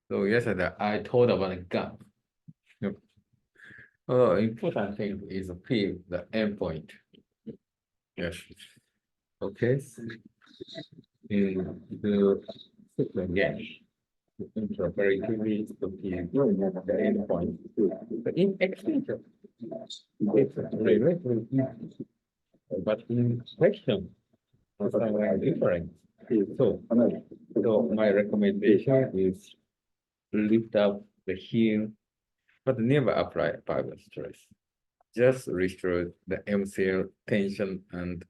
So yesterday I told about the gap. Yep. Important thing is P, the endpoint. Yes. Okay. In the again, interoperability to P the endpoint. But in extension, it's relatively easy. But in question, it's somewhat different. So my recommendation is lift up the heel, but never apply power stress. Just restore the MCL tension and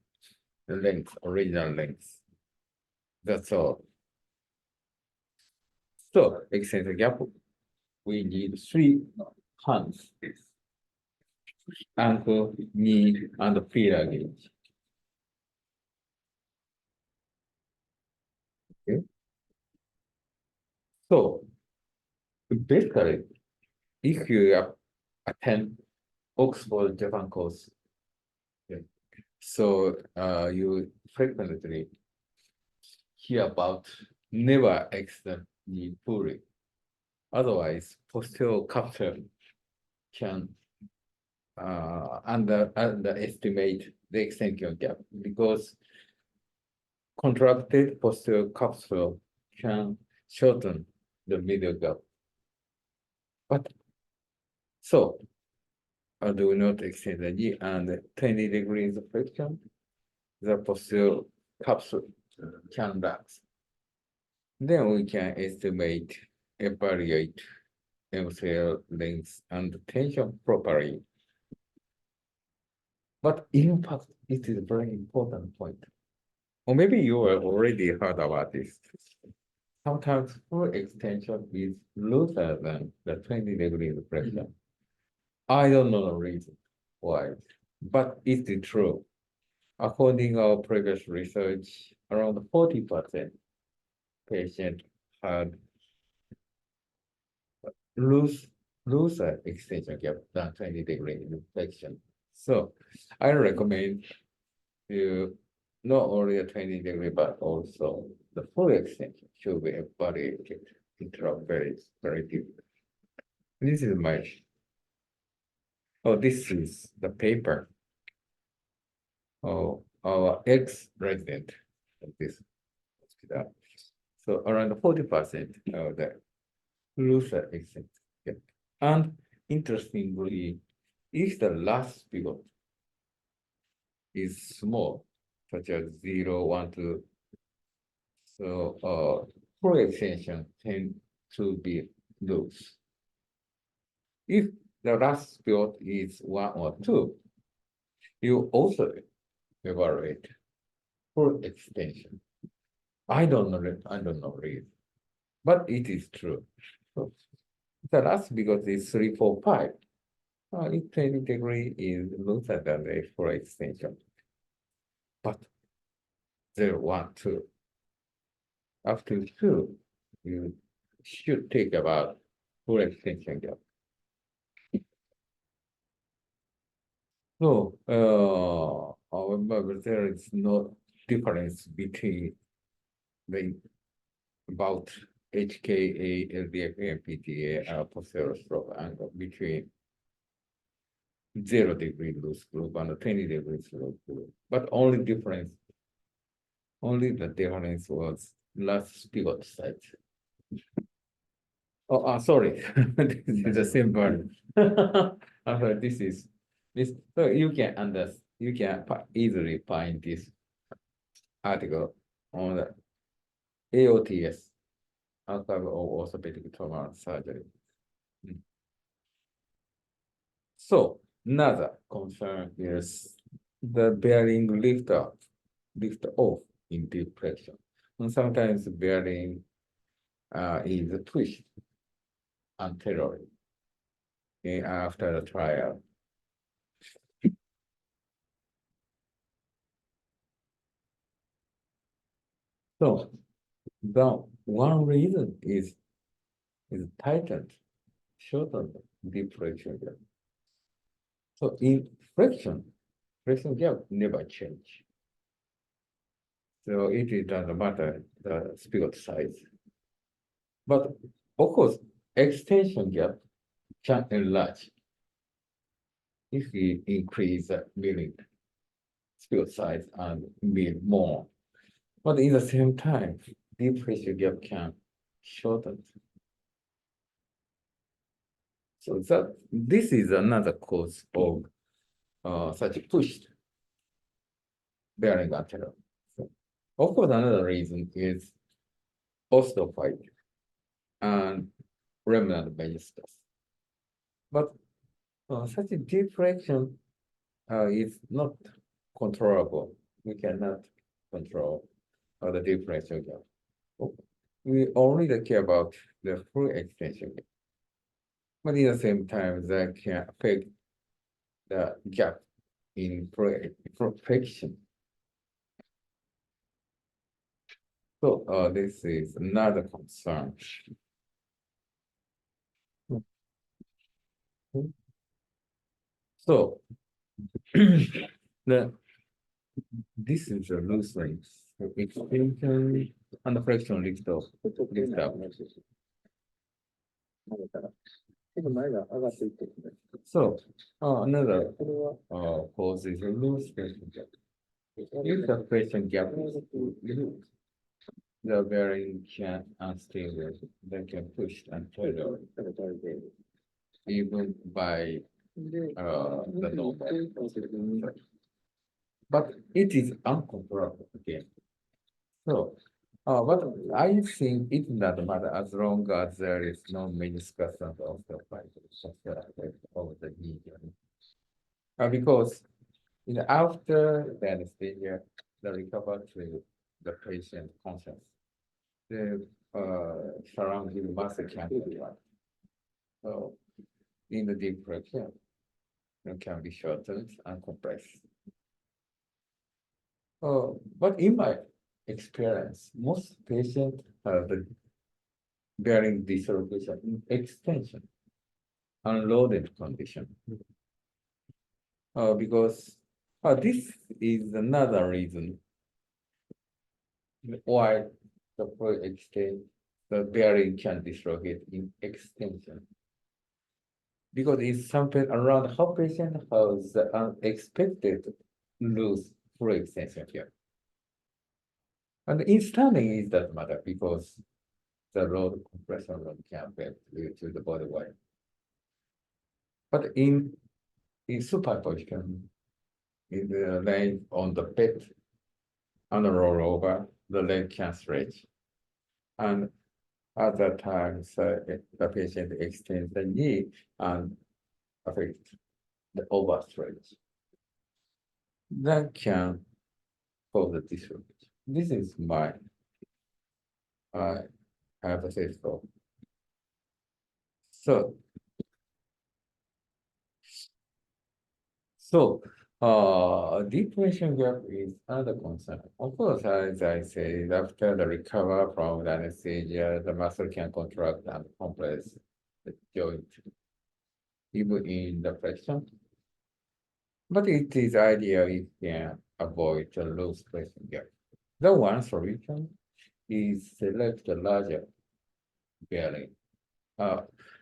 the length, original length. That's all. So, extend the gap. We need 3 hands: ankle, knee, and feet gauge. Okay. So, basically, if you attend Oxford Japan course, okay, so you frequently hear about never extend knee fully. Otherwise, posterior capsule can underestimate the extension gap because contracted posterior capsule can shorten the middle gap. But so do not extend the knee and 20 degrees flexion, the posterior capsule can relax. Then we can estimate, evaluate MCL length and tension properly. But in fact, it is a very important point. Or maybe you have already heard about this. Sometimes full extension is looser than the 20 degrees flexion. I don't know the reason why, but it is true. According to our previous research, around 40% patient had looser extension gap than 20 degree flexion. So I recommend you not only a 20 degree, but also the full extension should be evaluated very deep. This is my, this is the paper. Our ex-resident of this hospital. So around 40% of the looser extent. Yeah. And interestingly, if the last pivot is small, such as 0, 1, 2, so full extension tend to be loose. If the last pivot is 1 or 2, you also evaluate full extension. I don't know reason, but it is true. So the last because it's 3, 4, 5. If 20 degree is looser than the full extension. But 0, 1, 2. After 2, you should take about full extension gap. So, however, there is no difference between the about HKA, LDFA, and PTA posterior stroke angle between 0 degree loose group and the 20 degrees loose group. But only the difference was last pivot site. Oh, sorry, this is the same burn. This is this. So you can easily find this article on the AOTS, Archive of Orthopedic Trauma Surgery. So another concern is the bearing lift off in deep flexion. And sometimes the bearing is twist anteriorly after the trial. So the one reason is tightened, shortened deep flexion gap. So in flexion gap never change. So it doesn't matter the spigot size. But Of course, extension gap can enlarge if we increase the milling spill size and mill more. But in the same time, deep pressure gap can shorten. So this is another cause of such pushed bearing antenna. So, of course, another reason is osteophyte and remnant meniscus. But such a deflection is not controllable. We cannot control the deflection gap. We only care about the full extension gap. But at the same time, that can affect the gap in perfection. So this is another concern. So this is a loose length. So extension and the fraction lift off. Lift up. So another cause is a loose fraction gap. If the fraction gap is loose, the bearing can unstable. They can push and turn even by the normal. But it is uncontrollable again. So, but I think it doesn't matter as long as there is no meniscus of the fibers of the median. Because after the anesthesia, the recovery to the patient conscious, the surrounding muscle can contract. So, in the depression, it can be shortened and compressed. But in my experience, most patients have the bearing dislocation in extension, unloaded condition. Because this is another reason why the full extent the bearing can dislocate in extension. Because it's something around how patient has the unexpected loose full extension here. And in standing, it doesn't matter because the load compression load can be due to the body weight. But in superposition, in the leg on the bed and the rollover, the leg can stretch. And at that time, so the patient extends the knee and affect the overstretch. That can cause the dislocation. This is my hypothesis. So, depression gap is another concern. Of course, as I said, after the recover from the anesthesia, the muscle can contract and compress the joint, even in the flexion. But it is ideal if you can avoid the loose depression gap. The one solution is select the larger bearing,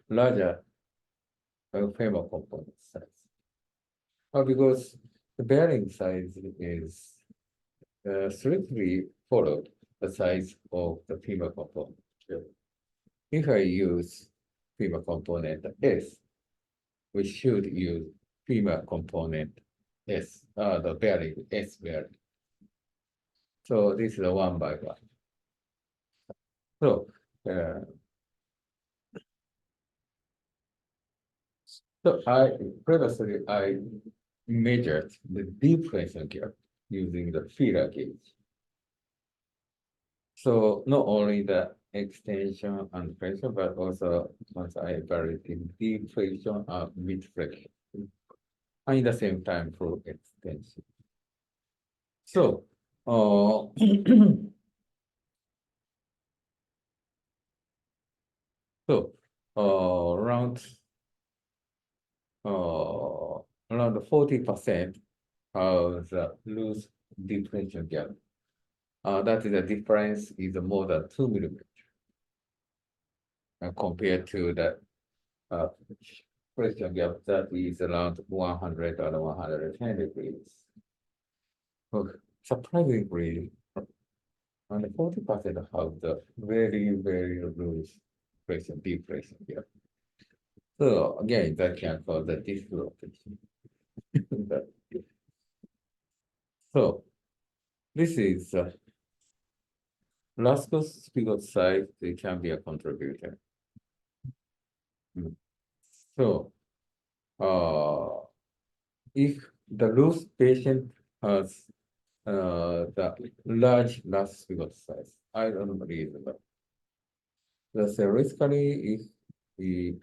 larger femoral component size. Because the bearing size is strictly followed the size of the femur component. If I use femur component S, we should use femur component S, the bearing S bearing. So this is a 1 by 1. So I previously measured the depression gap using the feeler gauge. So not only the extension and flexion, but also once I evaluated deflection and mid-flexion. And in the same time for extension. So around 40% of the loose deflection gap. That is the difference is more than 2 millimeters. compared to the pressure gap that is around 100 or 110 degrees. So surprisingly, only 40% have the very loose pressure, deep pressure gap. So again, that can cause the dislocation. So this is Lascaux pivot size, it can be a contributor. So if the loose patient has the large last pivot size, I don't believe that. The theoretically, if we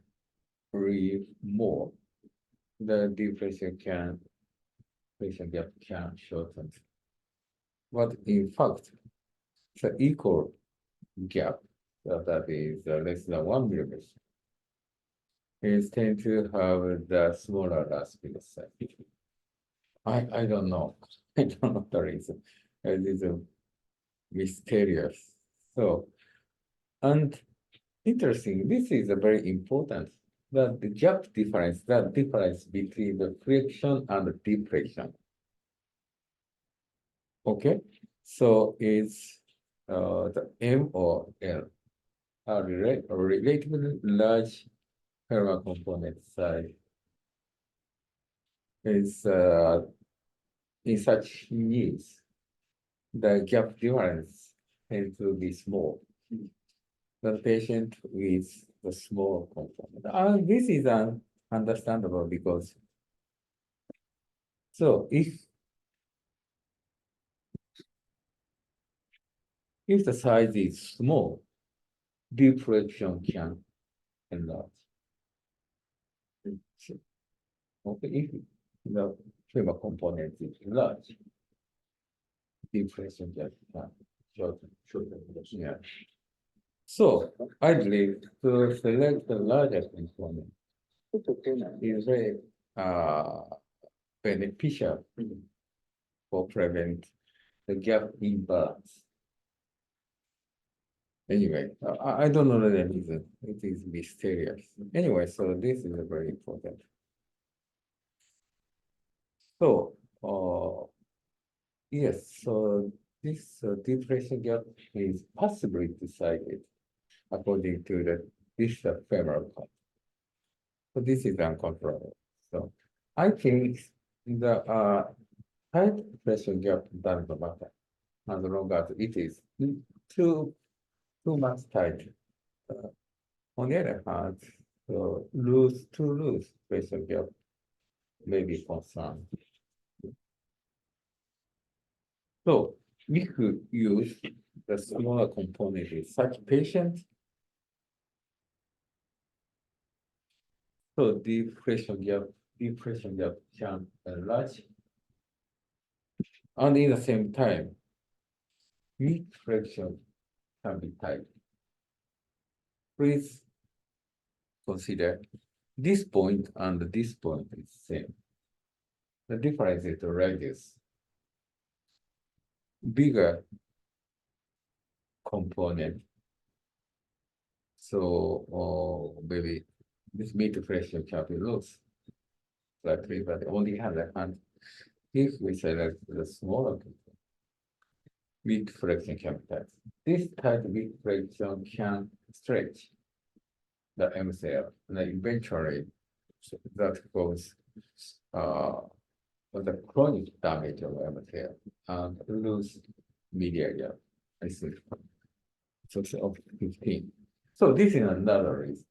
breathe more, the depression gap can shorten. But in fact, the equal gap, that is less than 1 millimeter, is tend to have the smaller last pivot size. I don't know. I don't know the reason. It is mysterious. So, and interesting, this is a very important, that the gap difference, that difference between the friction and depression. Okay, so it's the M or L, a relatively large thermal component size is in such needs, the gap difference tends to be small. The patient with the small component. This is understandable because so if the size is small, diffraction can enlarge. Okay, if the tumor component is large, diffraction can shorten. Yeah. So I believe to select the larger component is very beneficial for prevent the gap imbalance. Anyway, I don't know the reason. It is mysterious. Anyway, so this is very important. So, yes, so this depression gap is possibly decided according to this femoral cut. So this is uncontrollable. So I think the tight pressure gap doesn't matter as long as it is too much tight. On the other hand, too loose pressure gap may be concerned. So we could use the smaller component in such patients. So depression gap can enlarge. And in the same time, mid fraction can be tight. Please consider this point and this point is same. The difference is the radius. Bigger component. So maybe this mid fraction can be loose. Likely, but on the other hand, if we select the smaller component, mid fraction can be tight. This tight mid fraction can stretch the MCL, and then eventually that causes the chronic damage of MCL and lose media gap. I think so it's of 15. So this is another reason.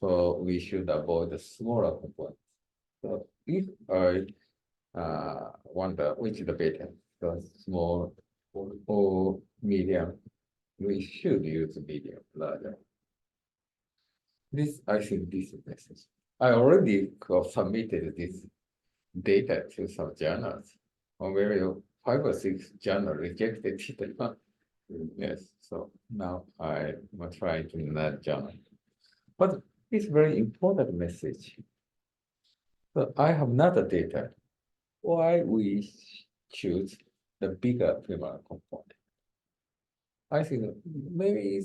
So we should avoid the smaller components. So if I wonder which is the better, the small or medium, we should use medium, larger. I think this is necessary. I already submitted this data to some journals, or maybe 5 or 6 journals rejected it. Yes, so now I'm trying to that journal. But it's very important message. So I have another data. Why we choose the bigger femoral component? I think maybe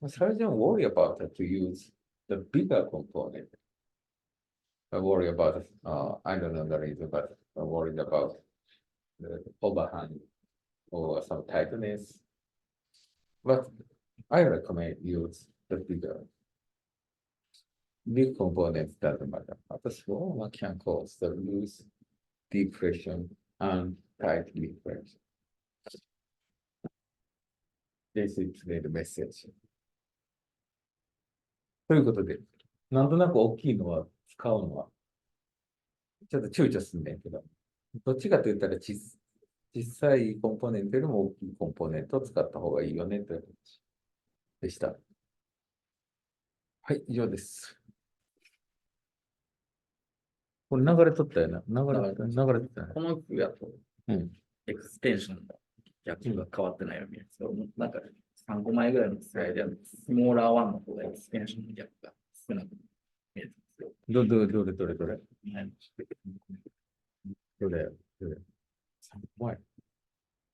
surgeon worry about to use the bigger component. I worry about, I don't know the reason, but I worried about the overhang or some tightness. But I recommend use the big components doesn't matter. But the small one can cause the loose depression and tight depression. This is the message. ということで、なんとなく大きいのは使うのは、ちょっと躊躇すんねんけど、どっちかと言ったら小さいコンポーネントよりも大きいコンポーネントを使った方がいいよねという話でした。はい、以上です。これ流れとったよな。流れてたよね。この句やと、うん。エクステンションの逆が変わってないように見えるんですけど、なんか3個前ぐらいのスライドやスモーラー1の方がエクステンションの逆が少なく見えるんですよ。どれはいどれどれ3前。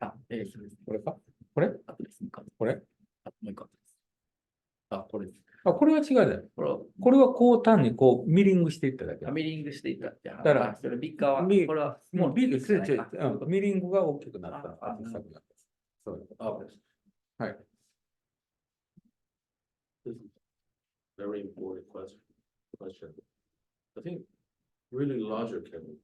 あ、そうです。これかこれあとですね。これあ、もう一個です。あ、これです。あ、これは違うじゃん。ここれはこう単にこうミリングしていっただけ。れミリングしていったって。だからそれビッカーは、これはもうビッグじゃないかミリングが大きくなった。あ小さくなった。そうあ、はい。 This is a very important question. I think really logic can